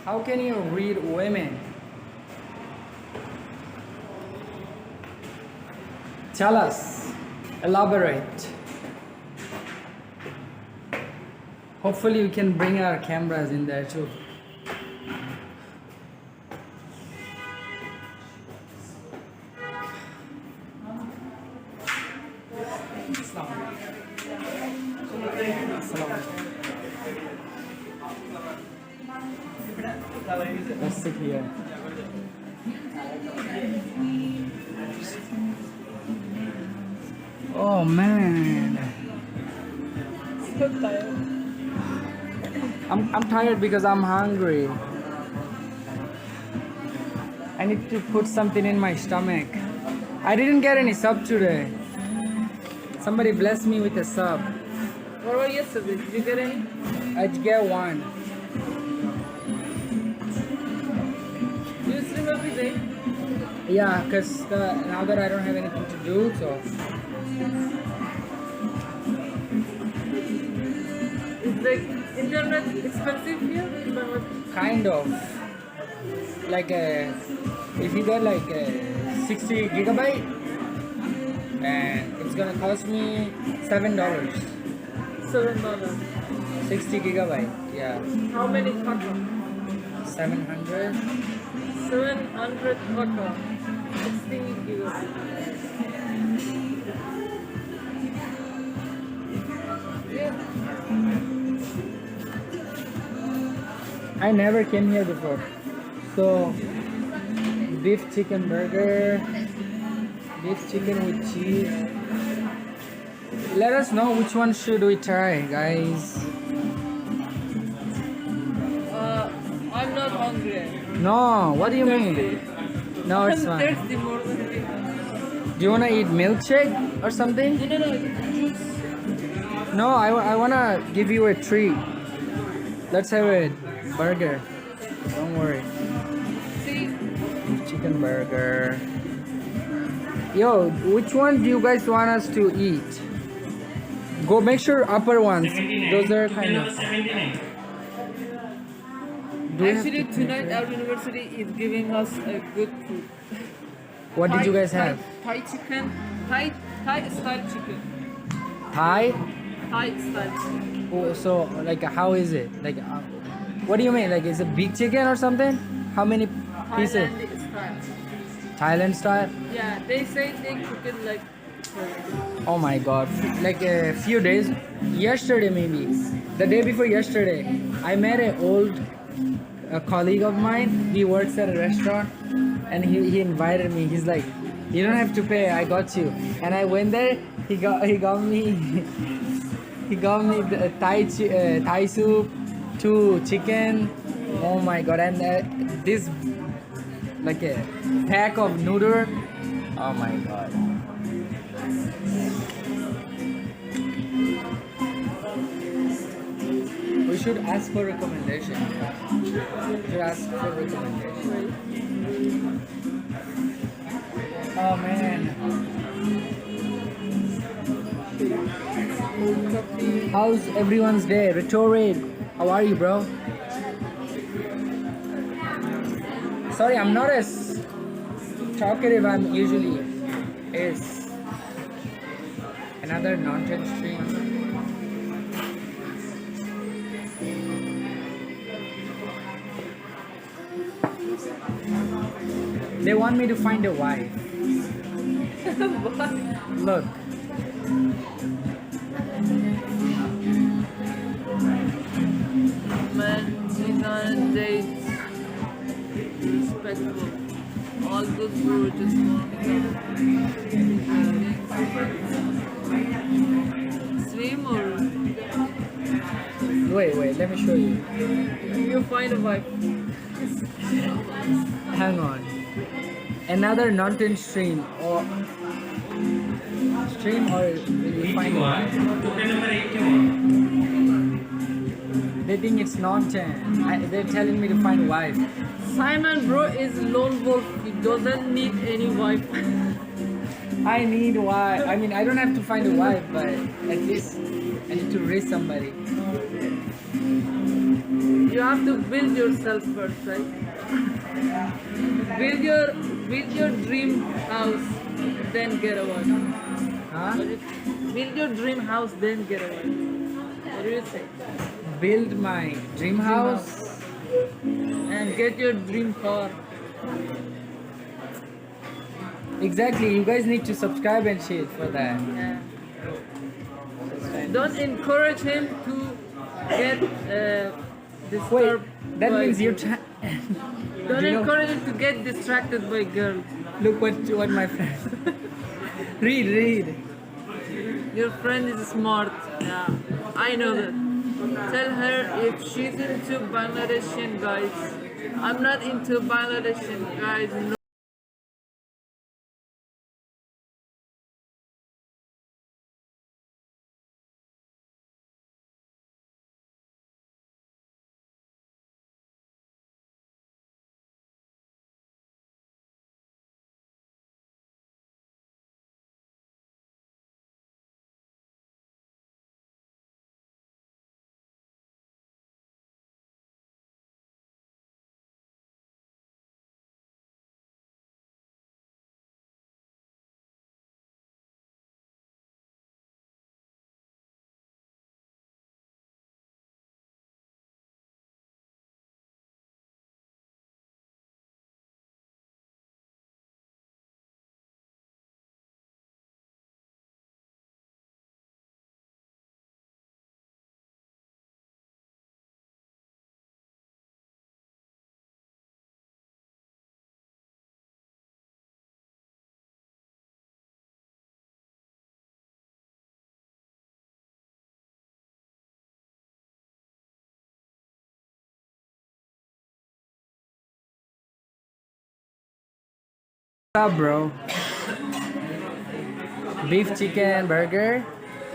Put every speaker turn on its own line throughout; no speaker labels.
How can you read women? Tell us. Elaborate. Hopefully we can bring our cameras in there too. Let's sit here. Oh man.
So tired.
I'm tired because I'm hungry. I need to put something in my stomach. I didn't get any sub today. Somebody bless me with a sub.
What about yesterday? Did you get any?
I get one.
Do you stream every day?
Yeah, because now that I don't have anything to do, so
Is the internet expensive here?
kind of like if you get like 60 gigabyte, and it's gonna cost me $7.
$7.
60 gigabyte, yeah,
How many kaka?
700.
700 kaka. 60 gigabytes. Yeah.
I never came here before, so beef chicken burger, beef chicken with cheese. Let us know which one should we try, guys.
I'm not hungry.
No, what do you mean? No, it's
I'm
fine.
thirsty more than anything.
Do you wanna eat milkshake or something?
No, juice.
No, I wanna give you a treat. Let's have a burger. Don't worry.
See,
Chicken burger. Yo, which one do you guys want us to eat? Go make sure upper ones. Those are kind of. Do we have
actually
to-
tonight our university is giving us a good food.
What did you guys have?
Thai chicken. Thai style chicken.
Thai?
Thai style chicken.
Oh, so like how is it? Like what do you mean? Like is it big chicken or something? How many pieces?
Thailand style.
Thailand style?
Yeah, they say they cook it like.
Oh my god. Like a few days, yesterday maybe, the day before yesterday, I met an old colleague of mine. He works at a restaurant, and he invited me. He's like, you don't have to pay, I got you. And I went there. He got me he got me the Thai soup, 2 chicken. Oh my god. And this like a pack of noodle. Oh my god. We should ask for recommendation. We should ask for recommendation. Oh man. How's everyone's day? Rhetoric. How are you, bro? Sorry, I'm not as talkative I'm usually is. Another nonsense stream. They want me to find a wife. Look.
Man, he's on a date. Respectful. All good bro, just swim or
Wait, let me show you.
you find a wife.
Hang on. Another nonsense stream or will you find one? They think it's nonsense. They're telling me to find a wife.
Simon bro is lone wolf. He doesn't need any wife.
I need wife. I mean, I don't have to find a wife, but at least I need to raise somebody.
You have to build yourself first, right? Build your dream house, then get a wife.
Huh?
Build your dream house, then get a wife. What do you think?
Build my dream house.
And get your dream car.
Exactly. You guys need to subscribe and shit for that.
Yeah. Don't encourage him to get
Wait,
disturbed.
that
by
means you're
girls.
trying.
Don't
you know-
encourage him to get distracted by girls.
Look what my friend. read.
Your friend is smart. Yeah, I know that. Tell her if she's into Bangladeshian guys. I'm not into Bangladeshian guys. No.
What's up, bro? Beef chicken burger,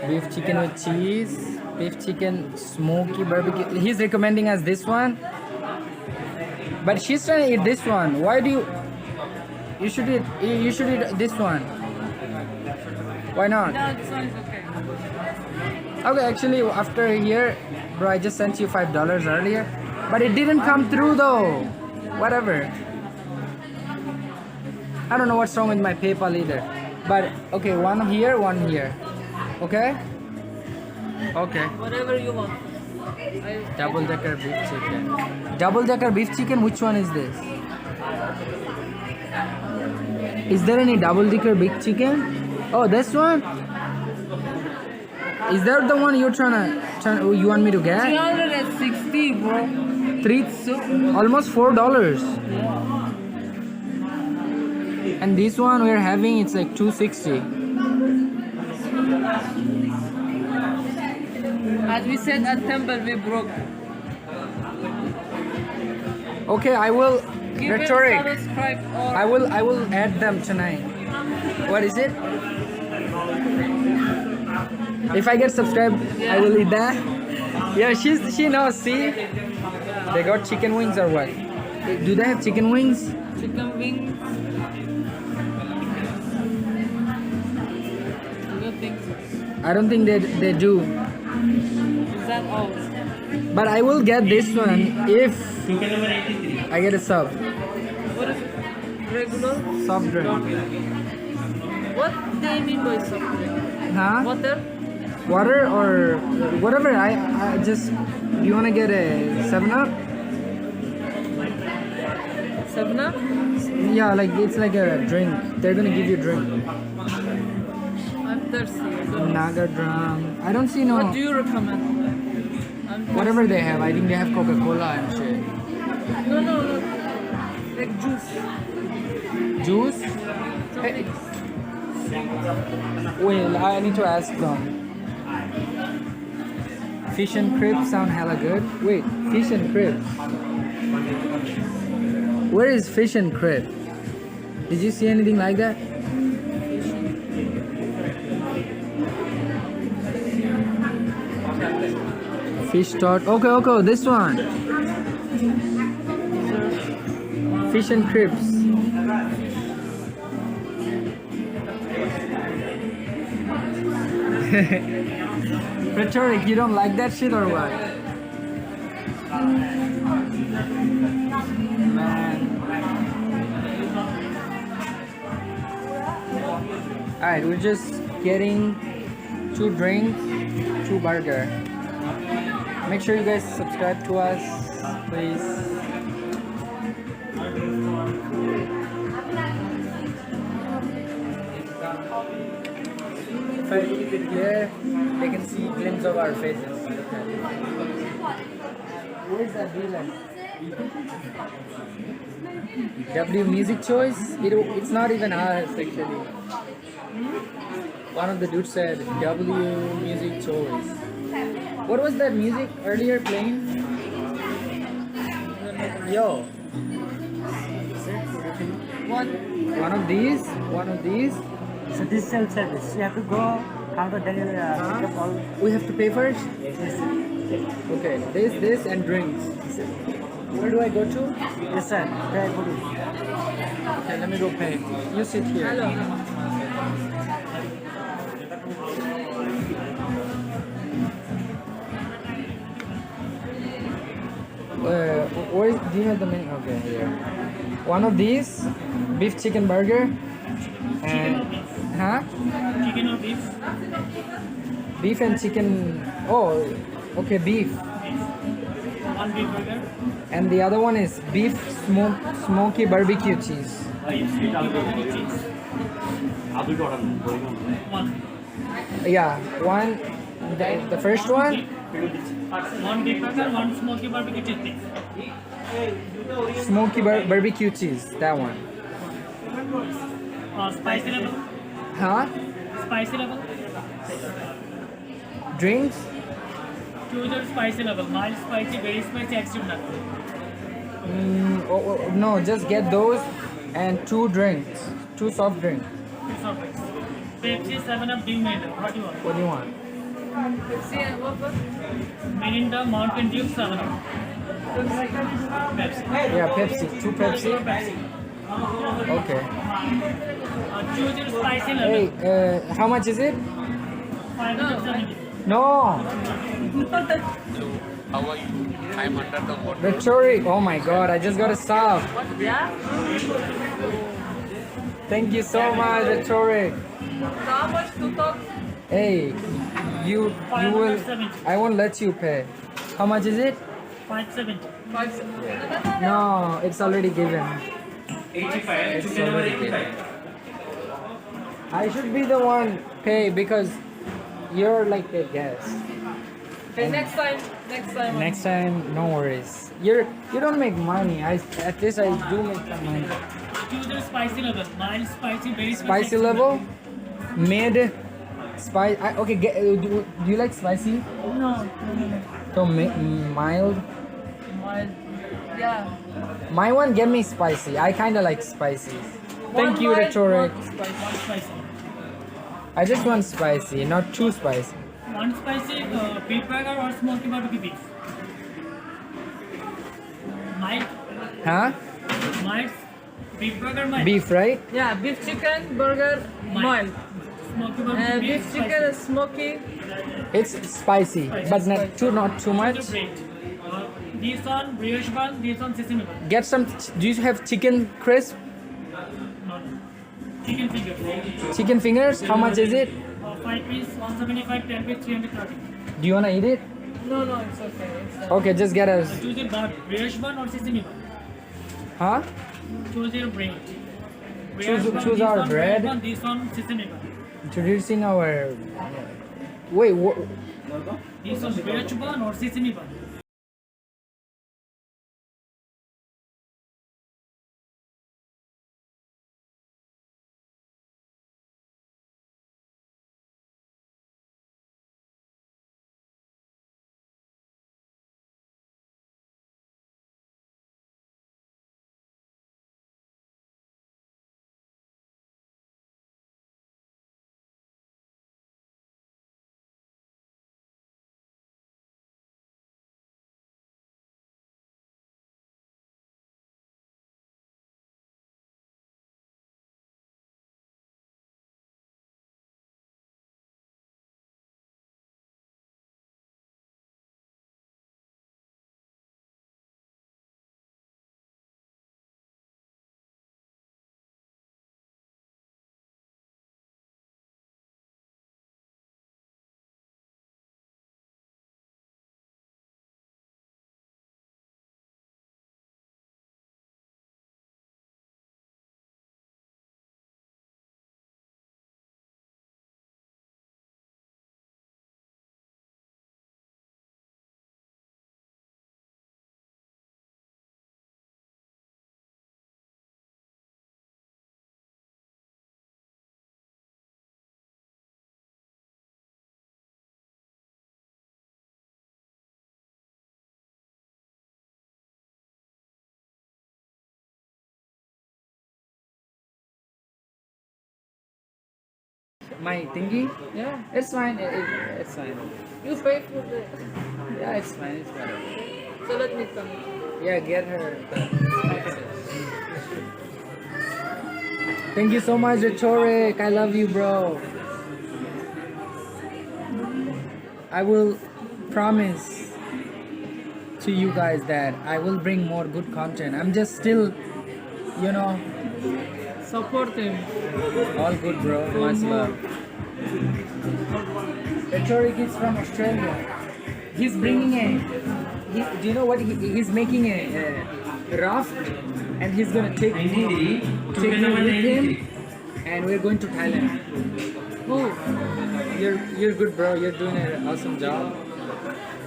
beef chicken with cheese, beef chicken smoky barbecue. He's recommending us this one, but she's trying to eat this one. Why do you? You should eat. You should eat this one. Why not?
No, this one is okay.
Okay, actually, after here, bro, I just sent you $5 earlier, but it didn't come through though. Whatever. I don't know what's wrong with my PayPal either. But okay, one here, one here. Okay? Okay.
Whatever you want.
Double decker beef chicken. Double decker beef chicken, which one is this? Is there any double decker beef chicken? Oh, this one? Is that the one you're you want me to get?
360, bro.
Almost $4. And this one we're having, it's like $260.
As we said at temple, we broke.
Okay, I will
Give it
rhetoric.
subscribe or
I will add them tonight. What is it? If I get subscribed, I will eat that. Yeah, she knows. See, they got chicken wings or what? Do they have chicken wings?
chicken wings. I don't think so.
I don't think they do.
Is that all?
But I will get this one if I get a sub.
What is it? Regular?
Soft drink.
What do they mean by soft drink?
Huh?
Water?
Water or whatever. I just, you wanna get a 7-Up?
7-Up?
Yeah, like it's like a drink. They're gonna give you a drink.
I'm thirsty.
Naga drum. I don't see no.
What do you recommend? I'm thirsty.
Whatever they have. I think they have Coca-Cola and shit.
No. Like juice.
Juice? Hey. Wait, I need to ask them. Fish and crib sound hella good. Wait, fish and crib. Where is fish and crib? Did you see anything like that? Fish tart. Okay, this one. Fish and cribs. Rhetoric, you don't like that shit or what? Man. Alright, we're just getting 2 drinks, 2 burger. Make sure you guys subscribe to us, please. If I keep it here, they can see a glimpse of our faces. Where's that villain? W music choice? It's not even us actually. One of the dudes said W music choice. What was that music earlier playing? Yo. One of these? One of these?
So this self-service, you have to go counter delivery, pick up all.
We have to pay first? Okay, this and drinks. Where do I go to?
Yes sir, there I put it.
Okay, let me go pay. You sit here.
Hello.
Where do you have the menu? Okay, here. One of these, beef chicken burger, and huh?
Chicken or beef?
Beef and chicken. Oh, okay, beef.
One beef burger.
And the other one is beef smoky barbecue cheese.
Yes, cheese. One.
Yeah, one. The first one,
One beef burger, one smoky barbecue cheese.
smoky barbecue cheese. That one.
Spicy level?
Huh?
Spicy level?
Drinks?
Choose your spicy level. Mild spicy, very spicy, extreme nut.
No, just get those and 2 drinks, 2 soft drinks.
Two soft drinks. Pepsi, 7-Up, Dew Mirinda. What do you want?
What do you want?
Pepsi and what?
Mirinda, Mountain Dew, 7-Up. Pepsi.
Yeah, Pepsi. 2 Pepsi. Okay.
Choose your spicy level.
Hey, how much is it?
570.
No.
How are you? I'm under the water.
Rhetoric. Oh my god, I just got a sub.
Yeah?
Thank you so much, Rhetoric.
How much to talk?
Hey, you will.
570.
I won't let you pay. How much is it?
570.
5.
No, it's already given.
85.
It's already given. I should be the one pay because you're like a guest.
Okay, next time. Next time.
Next time, no worries. You don't make money. At least I do make some money.
Choose your spicy level. Mild spicy, very
Spicy level, mid, spice. Okay, do you like spicy?
No.
So mild.
Mild. Yeah.
My one, get me spicy. I kind of like spicy. Thank you,
mild,
Rhetoric.
one spicy.
One spicy.
I just want spicy, not too spicy.
One spicy beef burger or smoky barbecue beef. Mild.
Huh?
Mild. Beef burger mild.
Beef, right?
Yeah, beef chicken burger mild.
Smoky barbecue
Beef
spicy.
chicken smoky.
It's spicy, but not too much.
Choose your bread. This one brioche bun, this one sesame bun.
Get some. Do you have chicken crisp?
No. Chicken fingers.
Chicken fingers? How much is it?
5 piece, 175, 10 piece, 330.
Do you wanna eat it?
No, it's okay. It's
Okay, just get us.
Choose your bun, brioche bun or sesame bun.
Huh?
Choose your bread.
Choose
Brioche bun,
our
this one
bread.
Bun, this one sesame bun.
Introducing our. Wait, what?
This one brioche bun or sesame bun.
My thingy?
Yeah.
It's fine. It's fine.
You pay for the.
Yeah, it's fine. It's whatever.
So let me come.
Yeah, get her the spices. Thank you so much, Rhetoric. I love you, bro. I will promise to you guys that I will bring more good content. I'm just still, you know,
Support him.
all good, bro. Much love. Rhetoric is from Australia. He's bringing do you know what? He's making a raft, and he's gonna take me with him, and we're going to Thailand.
Who?
You're good, bro. You're doing an awesome job.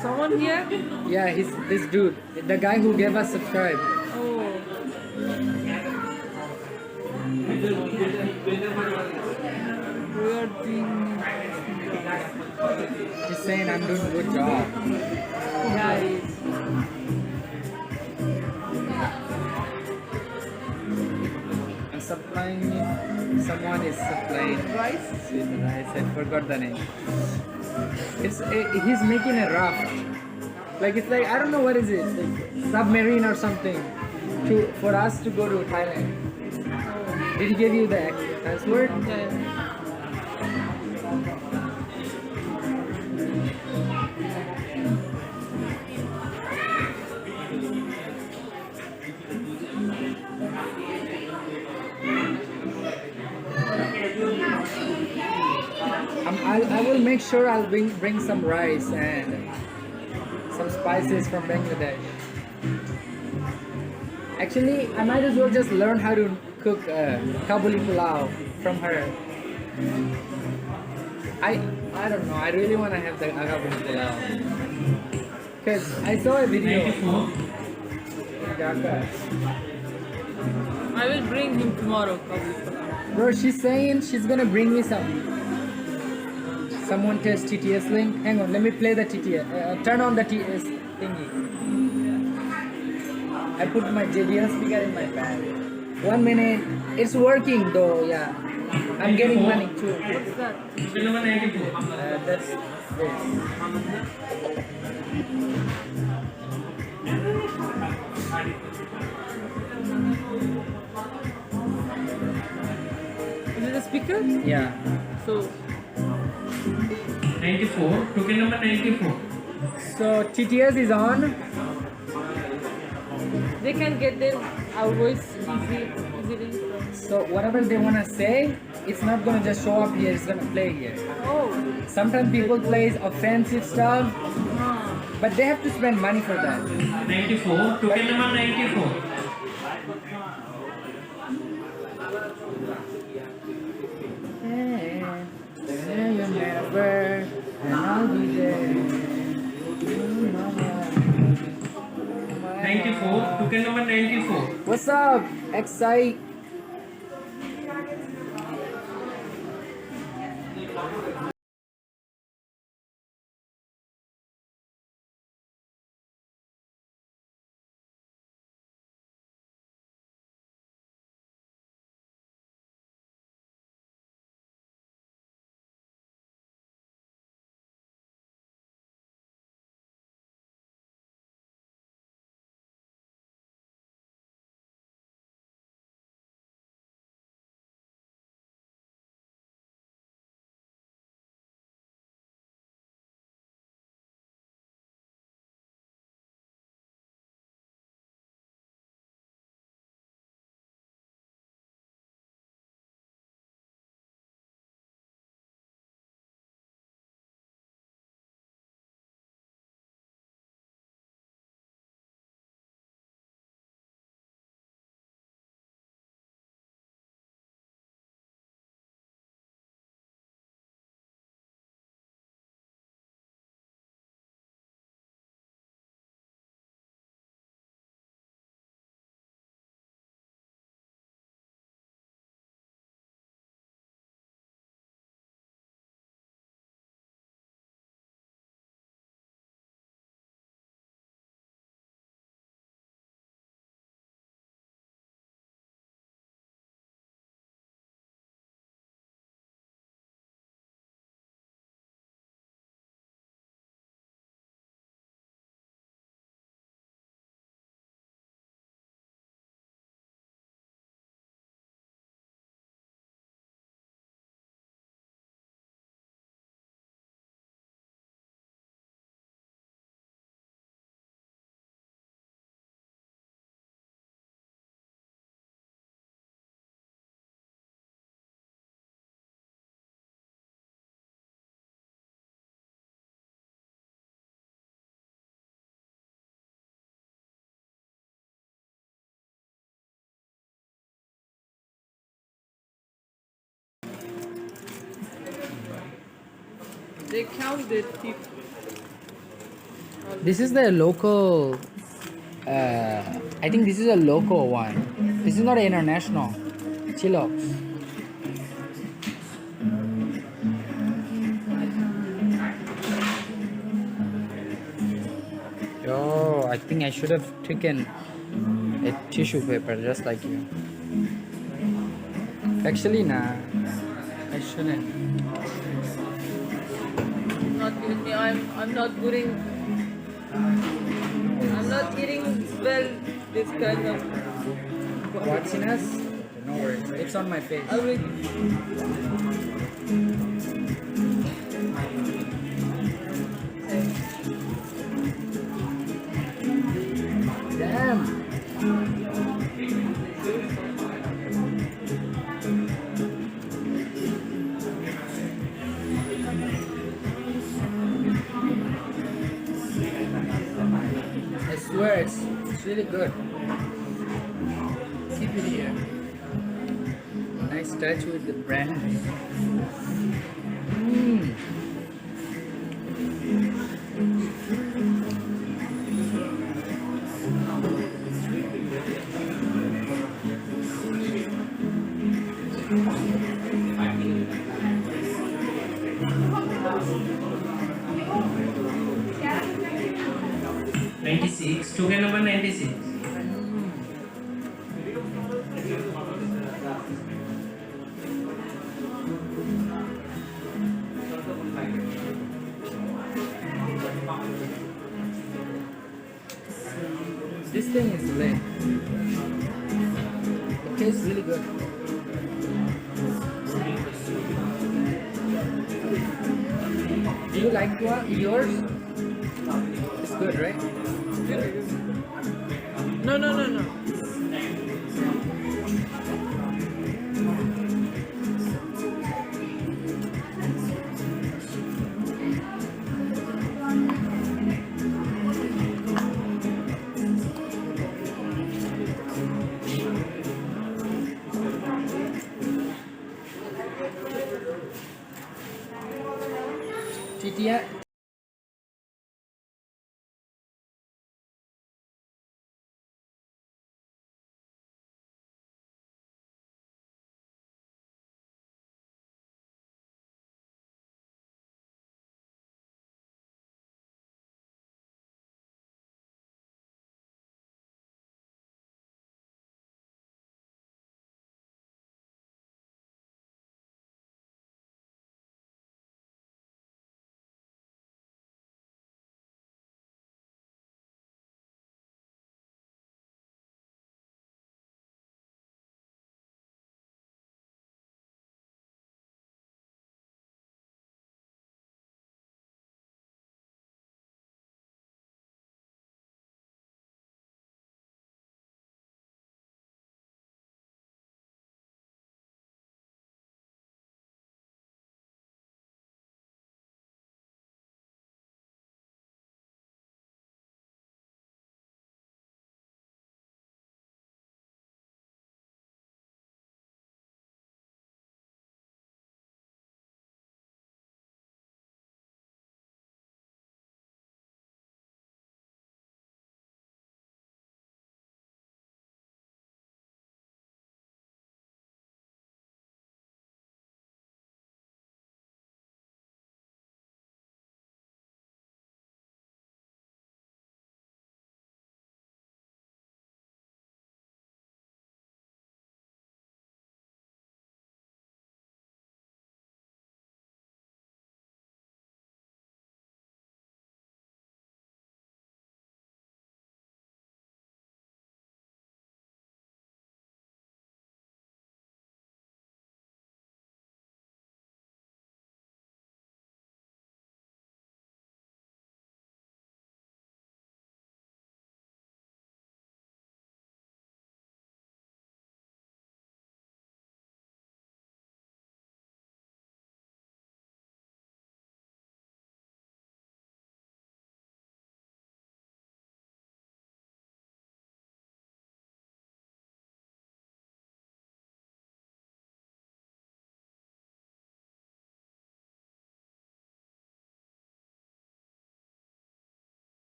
Someone here?
Yeah, he's this dude, the guy who gave us subscribe.
Oh. We are doing.
He's saying I'm doing a good job.
Yeah, he is.
I'm supplying. Someone is supplying
Rice?
sweet rice. I forgot the name. He's making a raft. Like it's like I don't know what is it, like submarine or something, for us to go to Thailand. Did he give you the password?
Yeah.
I will make sure I'll bring some rice and some spices from Bangladesh. Actually, I might as well just learn how to cook Kabuli pulao from her. I don't know. I really want to have the Kabuli pulao because I saw a video in Dhaka.
I will bring him tomorrow. Kabuli pulao.
Bro, she's saying she's gonna bring me some. Someone test TTS link. Hang on, let me play the TTS. Turn on the TTS thingy. I put my JBL speaker in my bag. 1 minute. It's working though, yeah. I'm getting money too.
What's that?
That's this.
Is it a speaker?
Yeah.
So,
94, token number 94.
So TTS is on.
they can get our voice easily from.
So whatever they wanna say, it's not gonna just show up here. It's gonna play here.
Oh.
Sometimes people plays offensive stuff, but they have to spend money for that.
94, token number 94.
Say you never, and I'll be there.
94, token number 94.
What's up, Excite?
They count the tip.
This is the local. I think this is a local one. This is not international. Chillox. Oh, I think I should have taken a tissue paper just like you. Actually, nah, I shouldn't.
Not giving me. I'm not putting. I'm not eating well this kind of.
What's in us? No worries. It's on my face.
I will.
Damn. I swear it's really good. Keep it here. Nice touch with the brand. Mm.
Token number 96.
This thing is lit. It tastes really good. Do you like yours? It's good, right?
No, no, no, no.
Titia,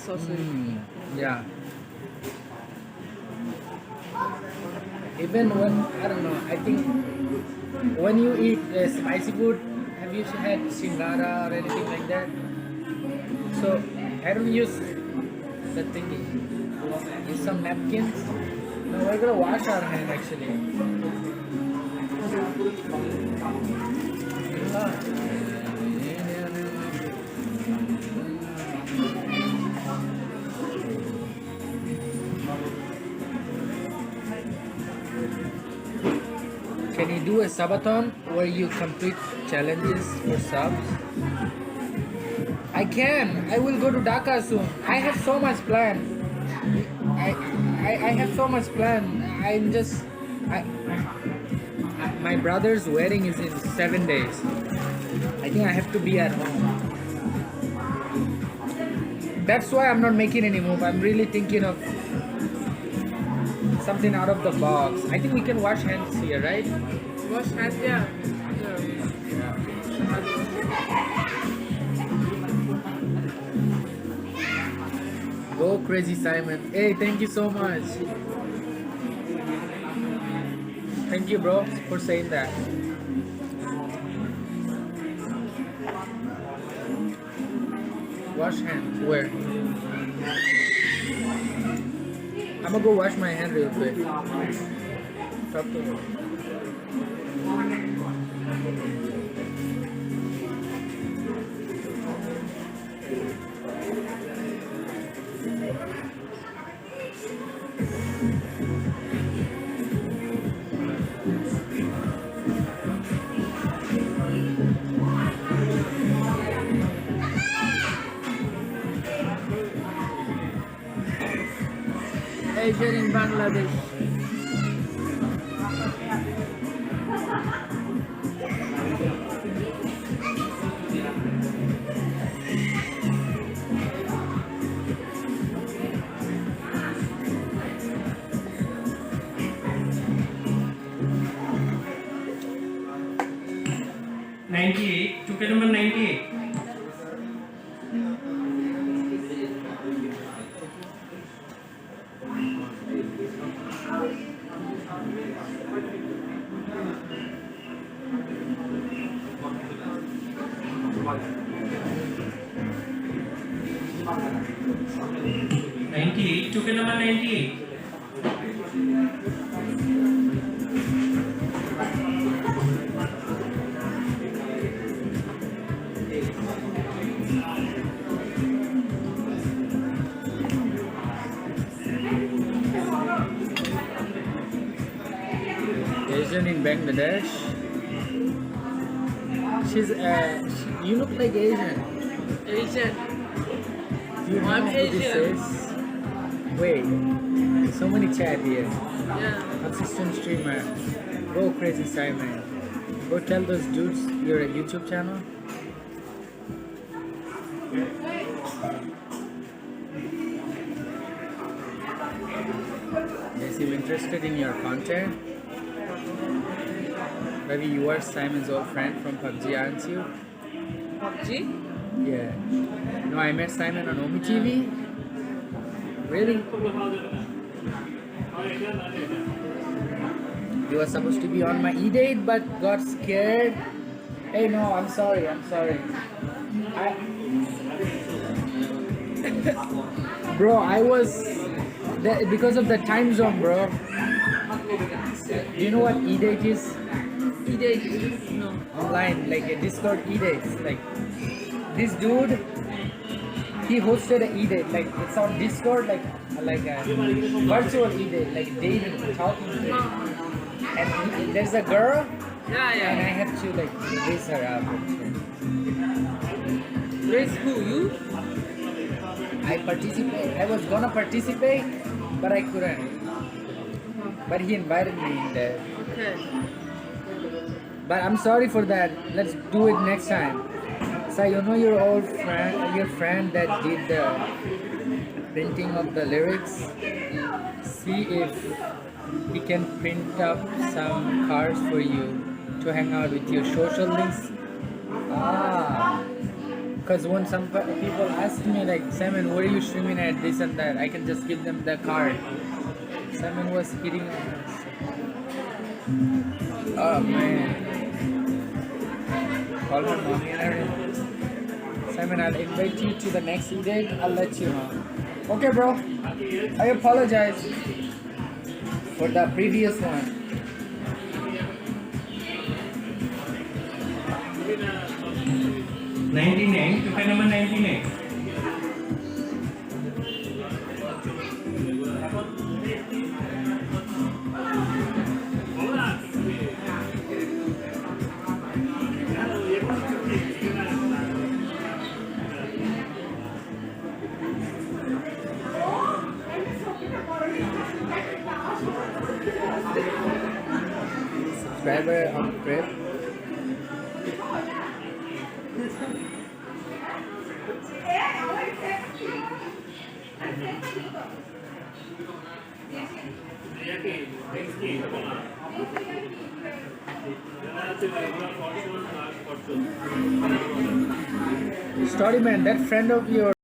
sausage.
Yeah. Even when, I don't know, I think when you eat spicy food, have you had shingara or anything like that? So I don't use the thingy. Use some napkins. No, we're gonna wash our hand actually. Can you do a subathon where you complete challenges for subs? I can. I will go to Dhaka soon. I have so much plan. I have so much plan. I'm just my brother's wedding is in 7 days. I think I have to be at home. That's why I'm not making any move. I'm really thinking of something out of the box. I think we can wash hands here, right?
Wash hands, yeah.
Go crazy, Simon. Hey, thank you so much. Thank you, bro, for saying that. Wash hands. Where? I'm gonna go wash my hand real quick. Talk to me.
Asian in Bangladesh.
Ticket number 98. Ticket number 98.
Asian in Bangladesh. You look like Asian.
Asian.
You know
I'm
who this
Asian.
is? Wait, so many chat here.
Yeah.
Assistant streamer. Go crazy, Simon. Go tell those dudes you're a YouTube channel. They seem interested in your content. Maybe you are Simon's old friend from PUBG, aren't you?
PUBG?
Yeah. No, I met Simon on Omi TV. Really? You were supposed to be on my e-date but got scared. Hey, no, I'm sorry. Bro, I was because of the time zone, bro. Do you know what e-date is?
E-date? No.
Online, like a Discord e-dates. Like this dude, he hosted an e-date. Like it's on Discord, like a virtual e-date, like dating, talking to him. And there's a girl, and I
Yeah.
have to like raise her up.
Raise who? You?
I was gonna participate, but I couldn't. But he invited me in there.
Okay.
But I'm sorry for that. Let's do it next time. So you know your old friend, your friend that did the printing of the lyrics. See if he can print up some cards for you to hang out with your social links. Ah, Cause when some people ask me like, Simon, where are you streaming at, this and that, I can just give them the card. Simon was hitting on us. Oh man. Call my mommy and everything. Simon, I'll invite you to the next date. I'll let you know. Okay, bro. I apologize for the previous one.
99, ticket number 99.
Subscriber on trip. Story man, that friend of yours.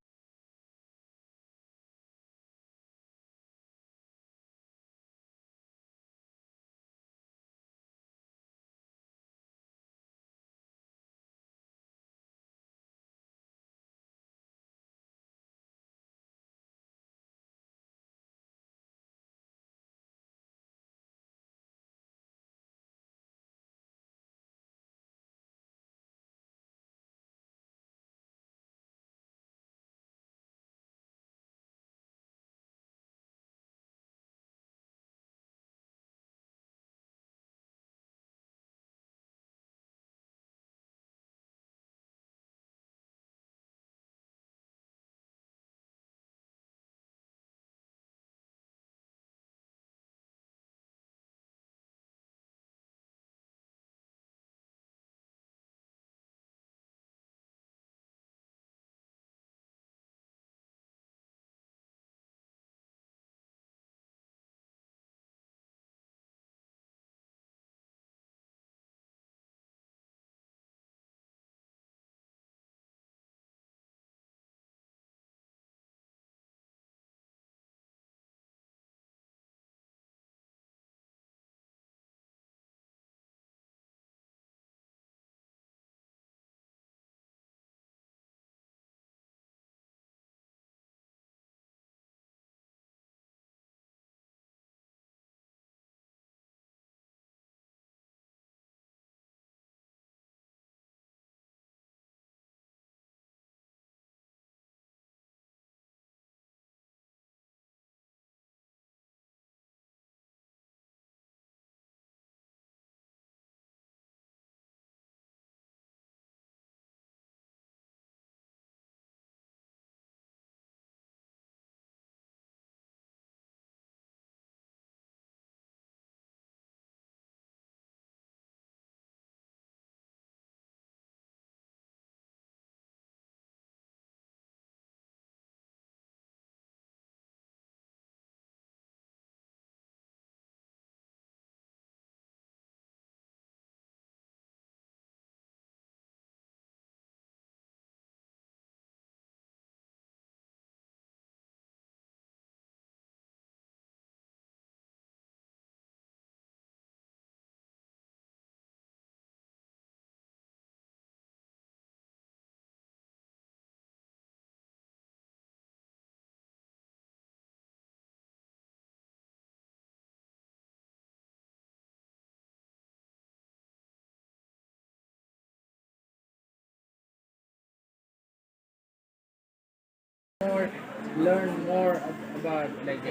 More, learn more about like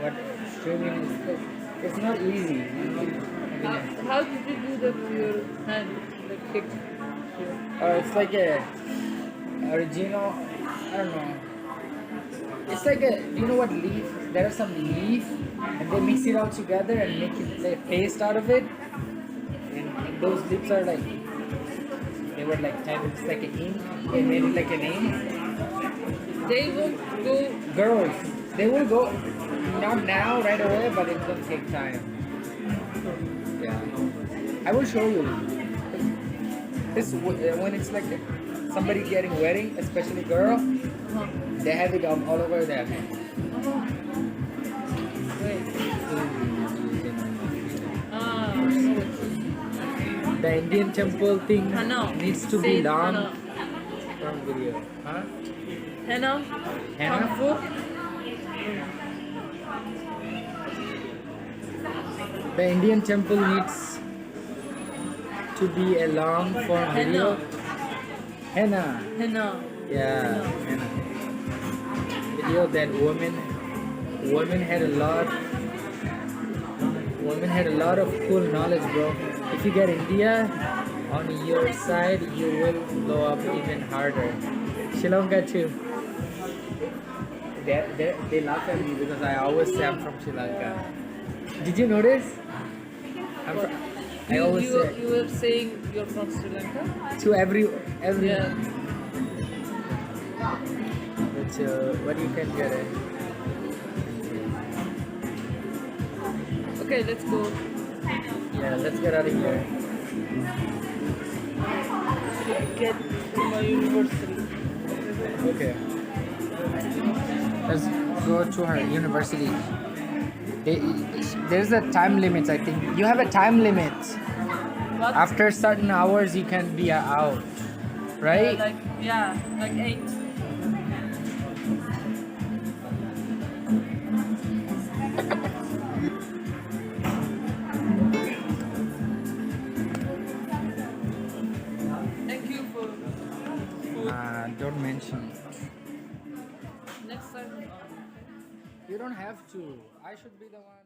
what streaming is. It's not easy, you know.
How did you do that to your hand? Like kick?
It's like a original. I don't know. It's like a. You know what leaf? There are some leaf, and they mix it all together and make it like paste out of it. And those leaves are like they were like type. It's like an ink. They made it like an ink.
They won't go.
Girls, they will go. Not now, right away, but it's gonna take time. Yeah, I will show you. This when it's like somebody getting wedding, especially girl, they have it all over their hand.
Wait.
The Indian temple thing
Hana.
needs to
Say
be long.
Hana.
Long video. Huh?
Henna.
Henna?
Kung Fu.
The Indian temple needs to be a long form video. Henna.
Henna.
Yeah. Henna. Video that women had a lot of cool knowledge, bro. If you get India on your side, you will blow up even harder. Sri Lanka too. They laugh at me because I always say I'm from Sri Lanka. Did you notice? I always say
You were saying you're from Sri Lanka?
to every
Yeah.
but what you can get it.
Okay, let's go.
Yeah, let's get out of here.
Get to my university.
Okay. Let's go to her university. There's a time limit, I think. You have a time limit.
What?
After certain hours, you can be out, right?
Like 8. Thank you for food.
Don't mention.
Next time.
You don't have to. I should be the one.